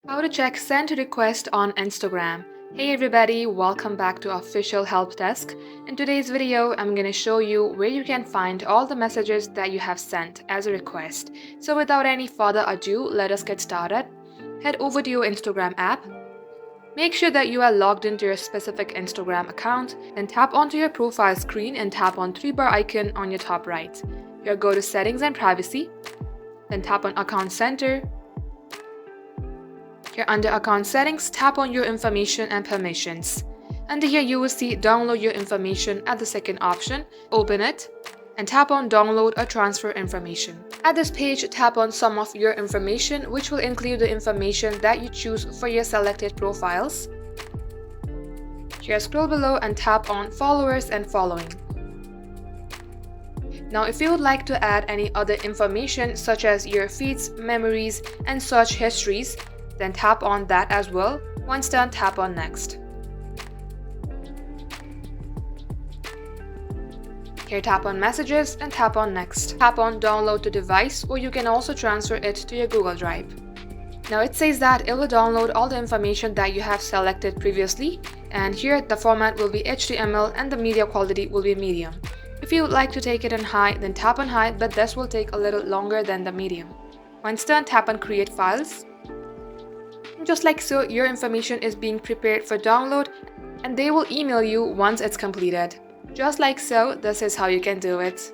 How to check sent request on Instagram. Hey everybody, welcome back to Official Help Desk. In today's video, I'm going to show you where you can find all the messages that you have sent as a request. So without any further ado, let us get started. Head over to your Instagram app. Make sure that you are logged into your specific Instagram account, then tap onto your profile screen and tap on 3-bar icon on your top right. Here go to Settings and Privacy, then tap on Account Center. Here under Account Settings, tap on Your Information and Permissions. Under here you will see Download Your Information at the second option. Open it and tap on Download or Transfer Information. At this page, tap on Some of Your Information, which will include the information that you choose for your selected profiles. Here scroll below and tap on Followers and Following. Now if you would like to add any other information such as your feeds, memories, and search histories, then tap on that as well. Once done, tap on Next. Here tap on Messages and tap on Next. Tap on Download to Device, or you can also transfer it to your Google Drive. Now it says that it will download all the information that you have selected previously, and here the format will be HTML and the media quality will be medium. If you would like to take it in high, then tap on high, but this will take a little longer than the medium. Once done, tap on Create Files. Just like so, your information is being prepared for download and they will email you once it's completed. Just like so, this is how you can do it.